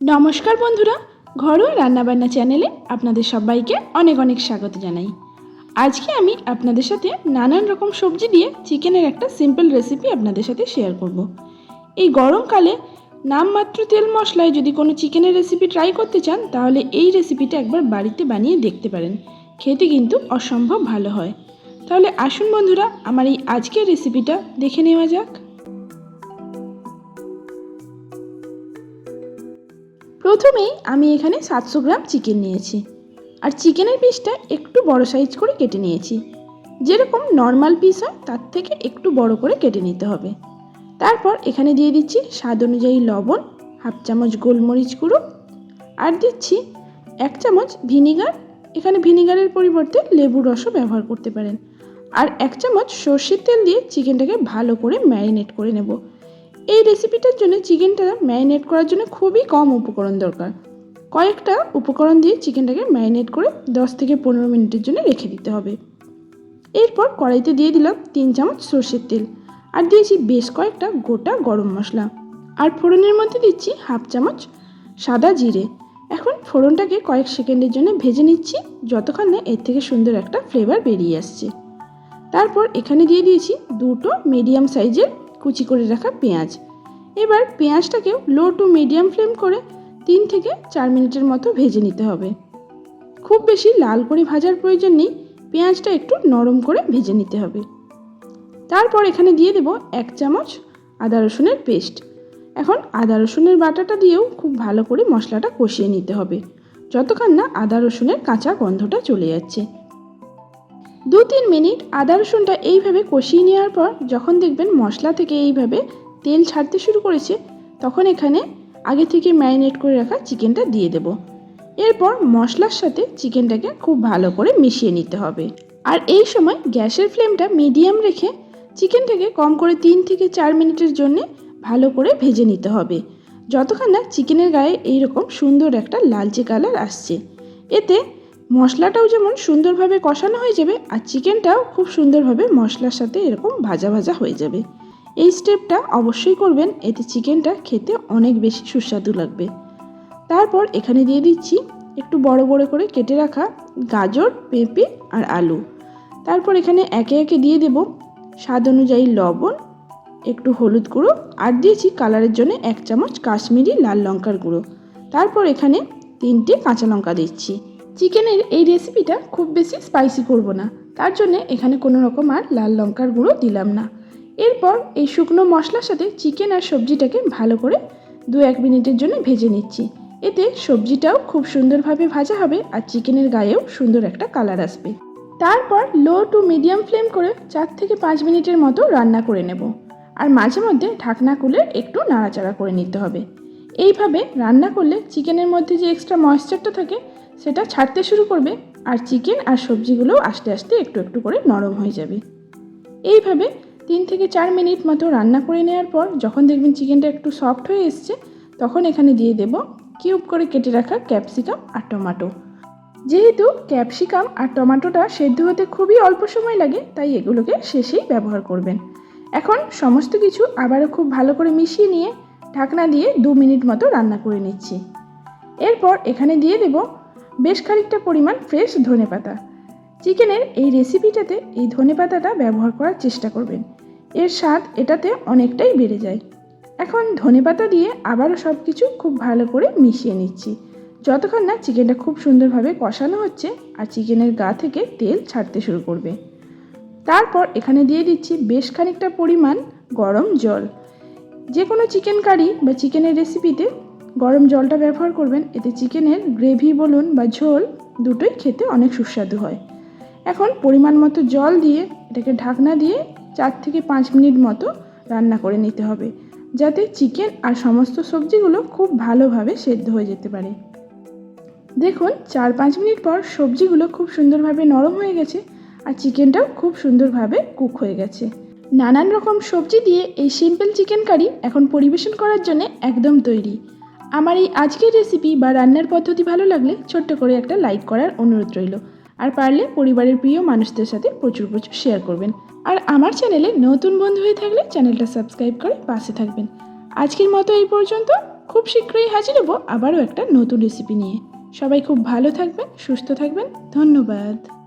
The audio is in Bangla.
नमस्कार बंधुरा घरोया रान्नाबान्ना चैनेले आपनादेर सबाइके अनेक अनेक स्वागत जानाई। आज के आमी आपनादेर साथे नानान रकम सब्जी दिए चिकेनेर एकटा सिम्पल रेसिपि आपनादेर साथे शेयर करब। एई गरमकाले नाममात्र तेल मशलाय जदि कोनो चिकेनेर रेसिपि ट्राई करते चान ताहले एई रेसिपिटा एकबार बाड़ीते बानिये देखते पारेन, खेते किन्तु असम्भव भालो हय। ताहले आसुन बंधुरा आमार एई आजकेर रेसिपिटा देखे नेওয়া যাক। प्रथमेই আমি এখানে 700 গ্রাম চিকেন নিয়েছি আর চিকেনের পিসটা একটু বড় সাইজ করে কেটে নিয়েছি। যেরকম নরমাল পিস হয় তার থেকে একটু বড় করে কেটে নিতে হবে। তারপর এখানে দিয়ে দিচ্ছি স্বাদ অনুযায়ী লবণ, হাফ চামচ গোলমরিচ গুঁড়ো আর দিচ্ছি 1 চামচ ভিনিগার। এখানে ভিনিগারের পরিবর্তে লেবুর রসও ব্যবহার করতে পারেন। আর 1 চামচ সরষের তেল দিয়ে চিকেনটাকে ভালো করে ম্যারিনেট করে নেব। এই রেসিপিটার জন্য চিকেনটা ম্যারিনেট করার জন্য খুবই কম উপকরণ দরকার। কয়েকটা উপকরণ দিয়ে চিকেনটাকে ম্যারিনেট করে 10 থেকে 15 মিনিটের জন্য রেখে দিতে হবে। এরপর কড়াইতে দিয়ে দিলাম 3 চামচ সরষের তেল আর দিয়েছি বেশ কয়েকটা গোটা গরম মশলা আর ফোড়নের মধ্যে দিচ্ছি হাফ চামচ সাদা জিরে। এখন ফোড়নটাকে কয়েক সেকেন্ডের জন্য ভেজে নিচ্ছি যতক্ষণ না এর থেকে সুন্দর একটা ফ্লেভার বেরিয়ে আসছে। তারপর এখানে দিয়ে দিয়েছি দুটো মিডিয়াম সাইজের কুচি করে রাখা পেঁয়াজ। এবার পেঁয়াজটাকে লো টু মিডিয়াম ফ্লেম করে 3 থেকে 4 মিনিটের মতো ভেজে নিতে হবে। খুব বেশি লাল করে ভাজার প্রয়োজন নেই, পেঁয়াজটা একটু নরম করে ভেজে নিতে হবে। তারপর এখানে দিয়ে দেব 1 চামচ আদা রসুনের পেস্ট। এখন আদা রসুনের বাটাটা দিয়েও খুব ভালো করে মশলাটা কষিয়ে নিতে হবে যতক্ষণ না আদা রসুনের কাঁচা গন্ধটা চলে যাচ্ছে। 2-3 মিনিট আদা রসুনটা এইভাবে কষিয়ে নেওয়ার পর যখন দেখবেন মশলা থেকে এইভাবে তেল ছাড়তে শুরু করেছে তখন এখানে আগে থেকে ম্যারিনেট করে রাখা চিকেনটা দিয়ে দেব। এরপর মশলার সাথে চিকেনটাকে খুব ভালো করে মিশিয়ে নিতে হবে। আর এই সময় গ্যাসের ফ্লেমটা মিডিয়াম রেখে চিকেনটাকে কম করে 3 থেকে 4 মিনিটের জন্য ভালো করে ভেজে নিতে হবে যতক্ষণ না চিকেনের গায়ে এইরকম সুন্দর একটা লালচে কালার আসছে। এতে মশলাটাও যেমন সুন্দরভাবে কষানো হয়ে যাবে আর চিকেনটাও খুব সুন্দরভাবে মশলার সাথে এরকম ভাজা ভাজা হয়ে যাবে। এই স্টেপটা অবশ্যই করবেন, এতে চিকেনটা খেতে অনেক বেশি সুস্বাদু লাগবে। তারপর এখানে দিয়ে দিচ্ছি একটু বড় বড় করে কেটে রাখা গাজর, পেঁপে আর আলু। তারপর এখানে একে একে দিয়ে দেব স্বাদ অনুযায়ী লবণ, একটু হলুদ গুঁড়ো আর দিয়েছি কালারের জন্য 1 চামচ কাশ্মীরি লাল লঙ্কার গুঁড়ো। তারপর এখানে 3টে কাঁচা লঙ্কা দিচ্ছি। চিকেনের এই রেসিপিটা খুব বেশি স্পাইসি করব না, তার জন্য এখানে কোনো রকম আর লাল লঙ্কার গুঁড়ো দিলাম না। এরপর এই শুকনো মশলার সাথে চিকেন আর সবজিটাকে ভালো করে 2-1 মিনিটের জন্য ভেজে নিচ্ছি। এতে সবজিটাও খুব সুন্দরভাবে ভাজা হবে আর চিকেনের গায়েও সুন্দর একটা কালার আসবে। তারপর লো টু মিডিয়াম ফ্লেম করে 4 থেকে 5 মিনিটের মতো রান্না করে নেব আর মাঝে মধ্যে ঢাকনা খুলে একটু নাড়াচাড়া করে নিতে হবে। এইভাবে রান্না করলে চিকেনের মধ্যে যে এক্সট্রা ময়েশ্চারটা থাকে সেটা ছাড়তে শুরু করবে আর চিকেন আর সবজিগুলো আস্তে আস্তে একটু একটু করে নরম হয়ে যাবে। এইভাবে 3 থেকে 4 মিনিট মতো রান্না করে নেওয়ার পর যখন দেখবেন চিকেনটা একটু সফট হয়ে এসছে তখন এখানে দিয়ে দেব কিউব করে কেটে রাখা ক্যাপসিকাম আর টমেটো। যেহেতু ক্যাপসিকাম আর টমেটোটা সেদ্ধ হতে খুবই অল্প সময় লাগে তাই এগুলোকে শেষেই ব্যবহার করবেন। এখন সমস্ত কিছু আবারও খুব ভালো করে মিশিয়ে নিয়ে ঢাকনা দিয়ে 2 মিনিট মতো রান্না করে নিচ্ছি। এরপর এখানে দিয়ে দেব বেশ খানিকটা পরিমাণ ফ্রেশ ধনেপাতা। চিকেনের এই রেসিপিটাতে এই ধনেপাতাটা ব্যবহার করার চেষ্টা করবেন, এর স্বাদ এটাতে অনেকটাই বেড়ে যায়। এখন ধনেপাতা দিয়ে আবারও সব কিছু খুব ভালো করে মিশিয়ে নিচ্ছি যতক্ষণ না চিকেনটা খুব সুন্দরভাবে কষানো হচ্ছে আর চিকেনের গা থেকে তেল ছাড়তে শুরু করবে। তারপর এখানে দিয়ে দিচ্ছি বেশ খানিকটা পরিমাণ গরম জল। যে কোনো চিকেন কারি বা চিকেনের রেসিপিতে গরম জলটা ব্যবহার করবেন, এতে চিকেনের গ্রেভি বলুন বা ঝোল দুটোই খেতে অনেক সুস্বাদু হয়। এখন পরিমাণ মতো জল দিয়ে এটাকে ঢাকনা দিয়ে 4 থেকে 5 মিনিট মতো রান্না করে নিতে হবে যাতে চিকেন আর সমস্ত সবজিগুলো খুব ভালোভাবে সেদ্ধ হয়ে যেতে পারে। দেখুন 4-5 মিনিট পর সবজিগুলো খুব সুন্দরভাবে নরম হয়ে গেছে আর চিকেনটাও খুব সুন্দরভাবে কুক হয়ে গেছে। নানান রকম সবজি দিয়ে এই সিম্পল চিকেন কারি এখন পরিবেশন করার জন্য একদম তৈরি। আমার এই আজকের রেসিপি বা রান্নার পদ্ধতি ভালো লাগলে ছোট্ট করে একটা লাইক করার অনুরোধ রইল আর পারলে পরিবারের প্রিয় মানুষদের সাথে প্রচুর প্রচুর শেয়ার করবেন। আর আমার চ্যানেলে নতুন বন্ধু হয়ে থাকলে চ্যানেলটা সাবস্ক্রাইব করে পাশে থাকবেন। আজকের মতো এই পর্যন্ত, খুব শীঘ্রই হাজির হব আবারও একটা নতুন রেসিপি নিয়ে। সবাই খুব ভালো থাকবেন, সুস্থ থাকবেন। ধন্যবাদ।